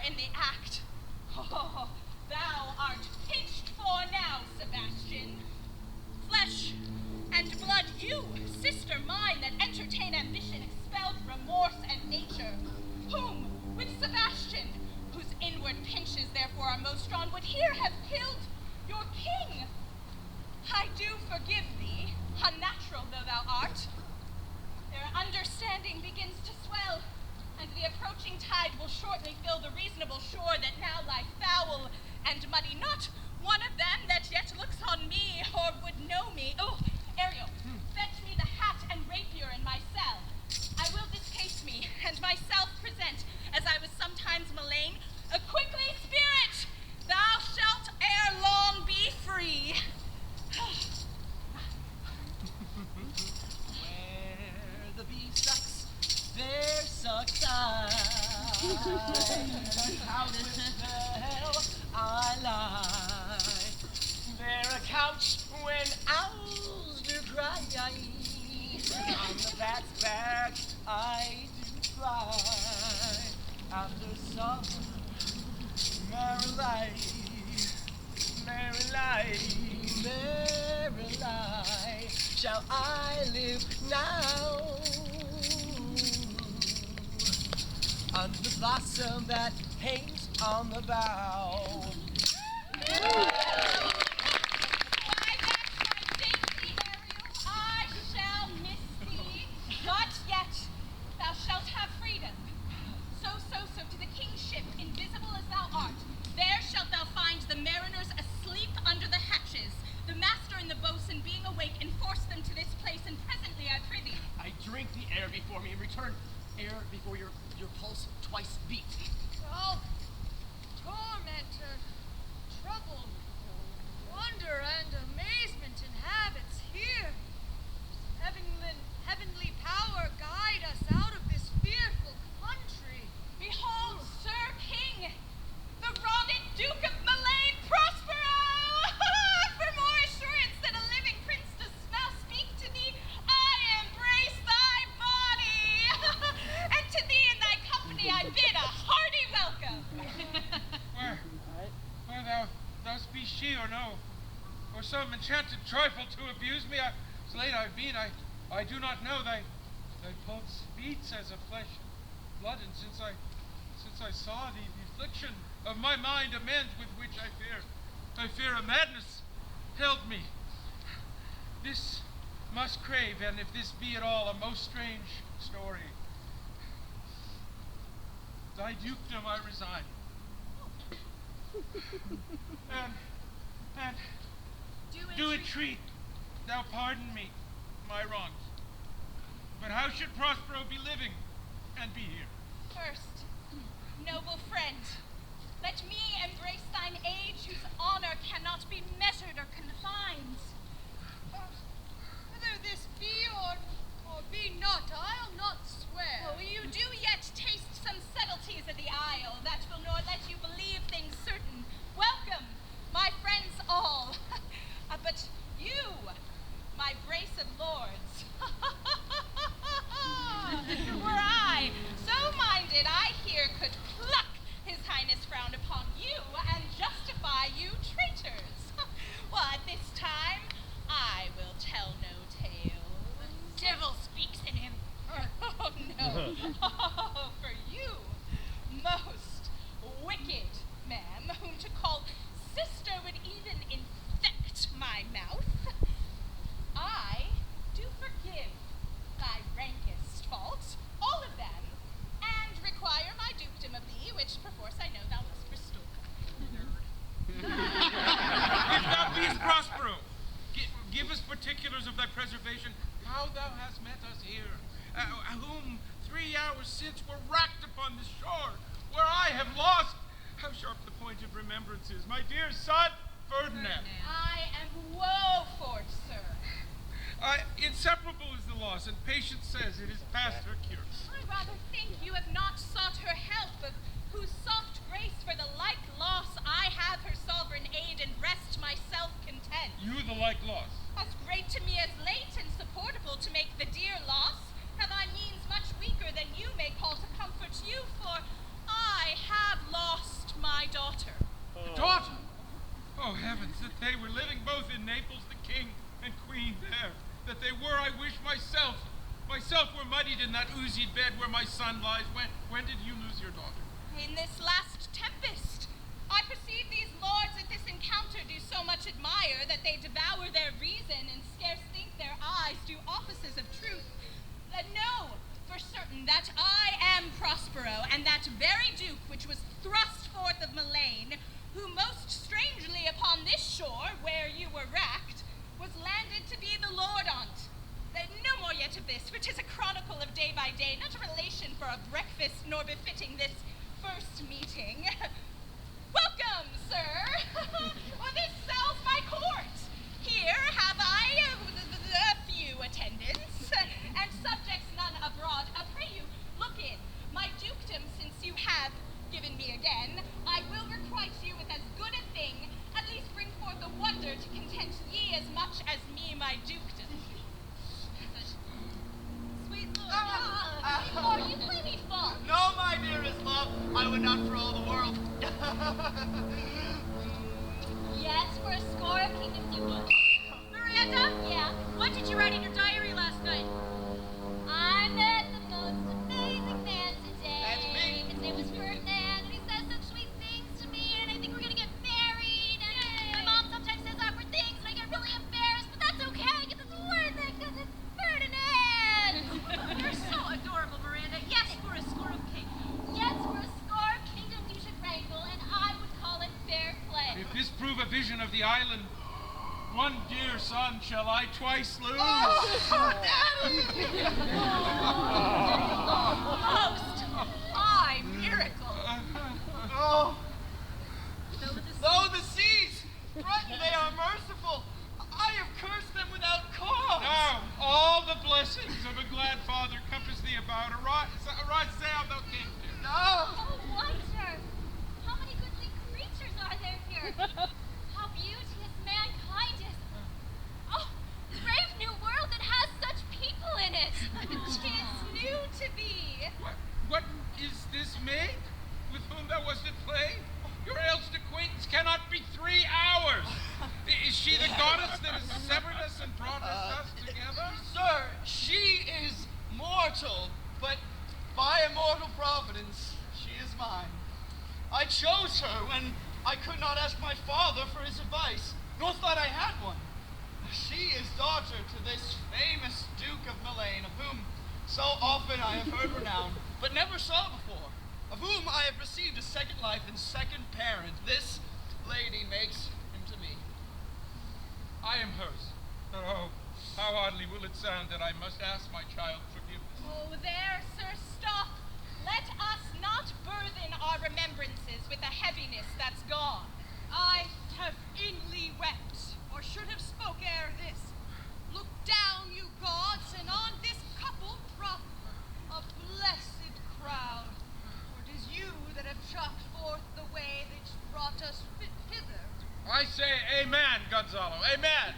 in the act. Oh, thou art pinched for now, Sebastian. Flesh and blood, you, sister mine, that entertain ambition, expelled remorse and nature, whom, with Sebastian, whose inward pinches therefore are most strong, would here have killed your king. I do forgive thee, unnatural though thou art. Their understanding begins to swell, and the approaching tide will shortly fill the reasonable shore that now lie foul and muddy. Not one of them that yet looks on me or would know me. Oh, Ariel, fetch me the hat and rapier in my cell. I will discase me and myself present, as I was sometimes malign. Quickly, spirit, thou shalt ere long be free. Where the bee sucks, there sucks I. Out with the hell I lie. There a couch when owls do cry. On the bat's back I do fly. After some merry life, shall I live now? Under the blossom that hangs on the bough. Why, that's my safety, Ariel. I shall miss thee. Not yet. Thou shalt have freedom. So, to the king's ship, invisible as thou art, there shalt thou find the mariners asleep under the hatches, the master and the boatswain being awake, and force them to this place, and presently, I prithee. I drink the air before me, and return air before your pulse twice beat. Oh, tormentor, trouble, wonder, and amazement inhabits here. Heavenly power guide us out of this fearful country. Behold, Sir King, the wronged Duke of Mullaine Prospero! For more assurance than a living prince dost thou speak to thee, I embrace thy body! And to thee and thy company I bid a hearty welcome! Where thou speak she or no, or some enchanted trifle to abuse me, as late I've been, I do not know. Thy pulse beats as of flesh and blood, and since I saw the affliction of my mind amends with which I fear a madness held me. This must crave, and if this be at all a most strange story, thy dukedom I resign. and do entreat thou pardon me my wrongs. But how should Prospero be living and be here? First, noble friend, let me embrace thine age whose honor cannot be measured or confined. Whether this be or be not, I'll not swear. Oh, you do yet taste some subtleties of the isle that will nor let you believe things certain. Welcome, my friends all. But you, my brace of lords, were I so minded I here could pluck his highness frown upon you and justify you traitors. Well, at this time, I will tell no tale. The devil speaks in him. Oh, no. Oh, for you, most wicked, ma'am, whom to call sister would even infect my mouth. I do forgive thy rankest faults, all of them, and require my dukedom of thee, which perforce I know thou must bestow. If thou beest Prospero, give us particulars of thy preservation, how thou hast met us here, whom 3 hours since were racked upon this shore, where I have lost, how sharp the point of remembrance is, my dear son, Ferdinand. I am woeful, sir. Inseparable is the loss, and patience says it is past her cure. I rather think you have not sought her help, of whose soft grace for the like loss I have her sovereign aid, and rest myself content. You the like loss? As great to me as late, and supportable to make the dear loss, have I means much weaker than you may call to comfort you, for I have lost heavens, that they were living both in Naples, the king and queen there. That they were, I wish, myself were muddied in that oozy bed where my son lies. When did you lose your daughter? In this last tempest. I perceive these lords at this encounter do so much admire that they devour their reason and scarce think their eyes do offices of truth. Know for certain that I am Prospero, and that very duke which was thrust forth of Mullane, who most strangely upon this shore, where you were racked, was landed to be the lord on't. No more yet of this, for 'tis a chronicle of day by day, not a relation for a breakfast, nor befitting this first meeting. Welcome, sir. Well, this sells my court. Here have I a few attendants, and subjects none abroad. Pray you, look in. My dukedom, since you have given me again, I will requite you with as good a thing, at least bring forth a wonder to content ye as much as me my dukedom. Sweet lord, you play me false. No, my dearest love, I would not for all the world. Yes, for a score of kingdoms you would. Miranda? Yeah? What did you write in your diary last night? I met the most amazing man today. That's me. His name was Ferdinand, and he says such sweet things to me, and I think we're gonna get married. And my mom sometimes says awkward things, and I get really embarrassed, but that's okay, because it's worth it, because it's Ferdinand. You're so adorable, Miranda. Yes, for a score of cake. Yes, for a score of kingdoms you should wrangle, and I would call it fair play. If this prove a vision of the island, one dear son shall I twice lose. Most high miracle. Oh, though the seas threaten, they are merciful. I have cursed them without cause. Now, all the blessings of a glad father compass thee about. Arise, say thou king. No. Oh, wonder! How many goodly creatures are there here? How beauteous mankind is! Oh, brave new world that has such people in it! 'Tis new to thee! What is this maid with whom thou wast at play? Your eldest acquaintance cannot be 3 hours. Is she the goddess that has severed us and brought us thus together? Sir, she is mortal, but by immortal providence, she is mine. I chose her when I could not ask my father for his advice, nor thought I had one. She is daughter to this famous Duke of Mullane, of whom so often I have heard renown, but never saw before, of whom I have received a second life and second parent. This lady makes him to me. I am hers. Oh, how oddly will it sound that I must ask my child forgiveness. Oh, there, sir, stop! Let us not burthen our remembrances with a heaviness that's gone. I have inly wept, or should have spoke ere this. Look down, you gods, and on this couple drop a blessed crowd. For 'tis you that have chalked forth the way that brought us hither. I say amen, Gonzalo, amen.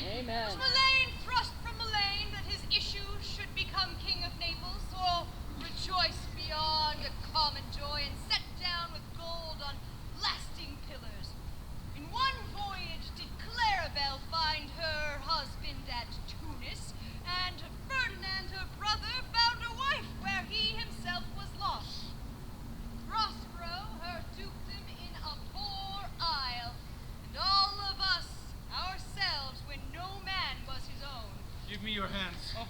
Amen. Was Mullane thrust from Mullane that his issue should become king of Naples, or rejoice beyond a common joy and set down with gold on lasting pillars? In one voyage did Clarabelle find her husband at Tunis, and Ferdinand, her brother, found a wife where he himself was lost. Prospero, her dukedom in a poor isle, and all of us ourselves when no man was his own. Give me your hands. Oh.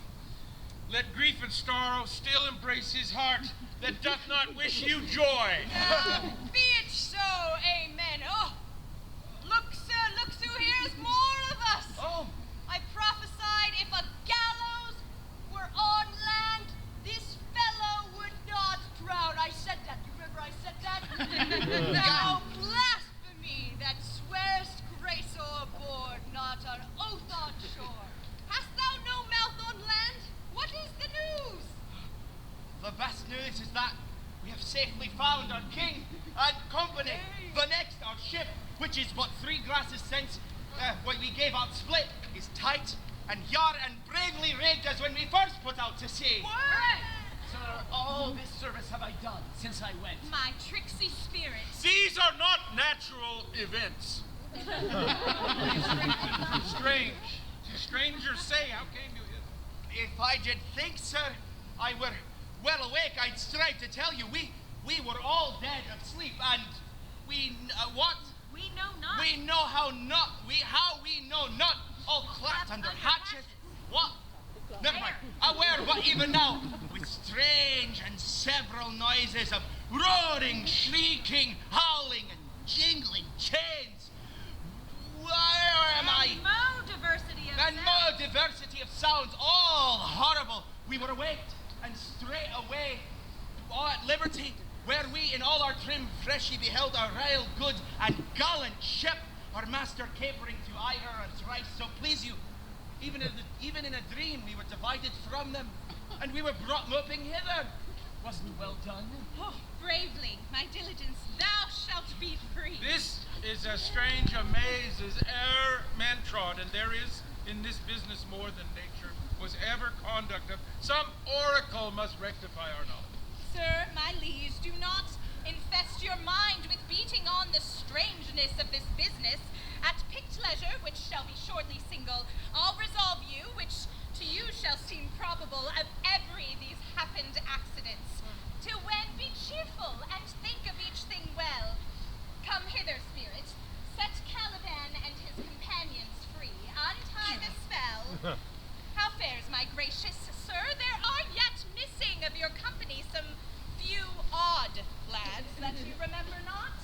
Let grief and sorrow still embrace his heart that doth not wish you joy. Be it so, amen. Oh, look, sir, here's more of us. Oh. I prophesied if a gallows were on land, this fellow would not drown. I said that. You remember I said that? Thou blasphemy that swearest grace o'erboard, not an oath on shore. Hast thou no mouth on land? What is the news? The best news is that we have safely found our king and company. Hey. The next, our ship, which is but 3 glasses since when we gave out split, is tight and yard and bravely rigged as when we first put out to sea. What? Sir, all this service have I done since I went. My tricksy spirits. These are not natural events. Strange. Strangers say, how came you hither? If I did think, sir, I were well awake, I'd strive to tell you. We were all dead of sleep, and what? We know not. We know how not. How we know not. All clapped under hatchet. What? Never mind. Aware, but even now, with strange and several noises of roaring, shrieking, howling, and jingling chains. Where am I? And more diversity of sounds, all horrible. We were awaked, and straight away, all at liberty, where we in all our trim freshy beheld our rail good and gallant ship, our master capering to eye her and thrice so please you. Even in a dream we were divided from them, and we were brought moping hither. Wasn't well done? Oh, bravely, my diligence, thou shalt be free. This is as strange a maze as e'er man trod, and there is in this business more than nature was ever conduct of. Some oracle must rectify our knowledge. Sir, my liege, do not infest your mind with beating on the strangeness of this business. At picked leisure, which shall be shortly single, I'll resolve you, which to you shall seem probable, of every these happened accidents. Till when be cheerful, and think of each thing well. Come hither, spirit, set Caliban and his companions free, untie the spell. How fares my gracious sir? There are yet missing of your company some few odd lads that you remember not.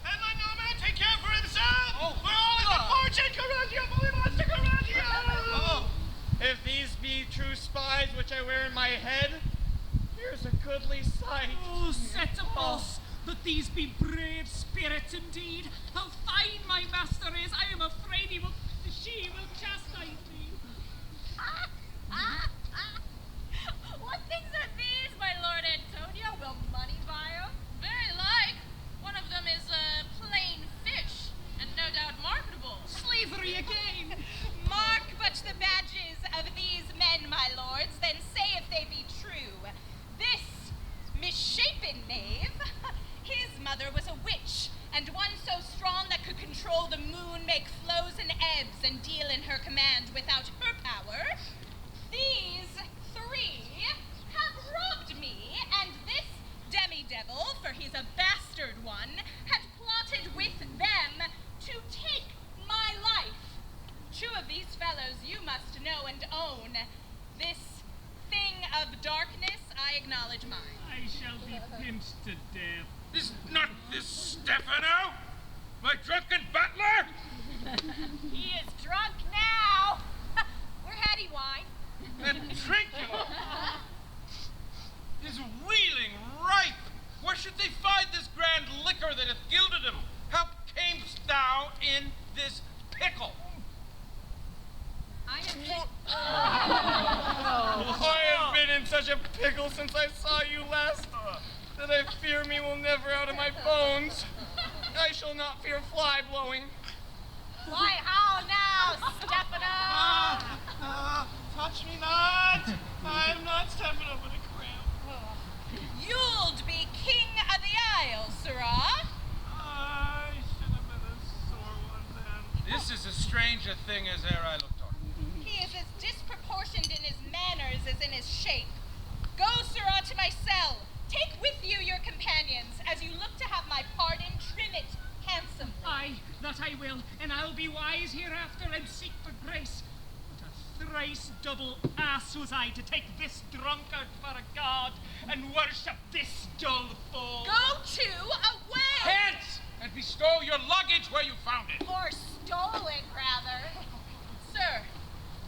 And my no man take care for himself! Oh, we're all in the fortune, Coraggio, bully monster Coraggio! Oh, if these be true spies which I wear in my head, here's a goodly sight. Oh, set a boss, but these be brave spirits indeed. How fine my master is, I am afraid she will chastise me. What things are these, my Lord Antonio? Will money buy 'em? Very like. One of them is a plain fish, and no doubt marketable. Slavery again. Mark but the badges of these men, my lords, then say if they be true. This misshapen knave, his mother was a witch, and one so strong that could control the moon, make flows and ebbs, and deal in her command without her power. These three have robbed me, and this demi-devil, for he's a bastard one, had plotted with them to take my life. Two of these fellows you must know and own. This thing of darkness, I acknowledge mine. I shall be pinched to death. Is not this Stefano? My drunken butler? He is drunk now. We're heady wine. And Trinculo is wheeling ripe. Where should they find this grand liquor that hath gilded him? How camest thou in this pickle? I have been in such a pickle since I saw you last, that I fear me will never out of my bones. I shall not fear fly blowing. Why, how now, Stefano? Touch me not. I am not Stefano, but a cramp. You'ld be king of the isle, sirrah. I should have been a sore one then. This is as strange a thing as e'er I looked on. He is as disproportioned in his manners as in his shape. Go, sirrah, to my cell. Take with you your companions, as you look to have my pardon, trim it handsomely. Aye, that I will, and I'll be wise hereafter and seek for grace. But a thrice double ass was I to take this drunkard for a god and worship this dull fool. Go to away! Hence, and bestow your luggage where you found it. Or stole it, rather. Sir,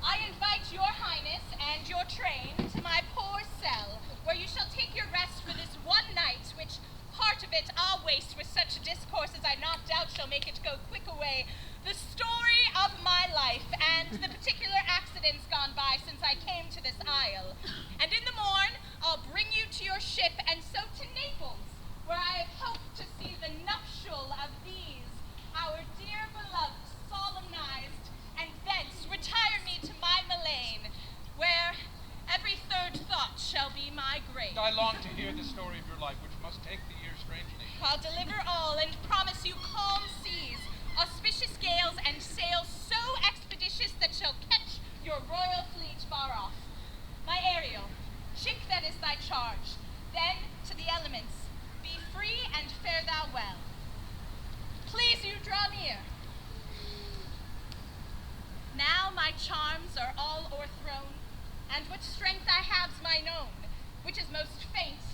I invite your highness and your train to my poor cell, where you shall take your rest for this one night, which part of it I'll waste with such discourse as I not doubt shall make it go quick away. The story of my life, and the particular accidents gone by since I came to this isle. And in the morn, I'll bring you to your ship, and so to Naples, where I have hoped to see the nuptial of these, our dear beloved, solemnized, and thence retire me to my Mullane, where every third thought shall be my grave. I long to hear the story. story of your life, which must take the year strangely. I'll deliver all and promise you calm seas, auspicious gales, and sails so expeditious that shall catch your royal fleet far off. My Ariel, ship that is thy charge. Then to the elements. Be free and fare thou well. Please you draw near. Now my charms are all o'erthrown, and what strength I have's mine own, which is most faint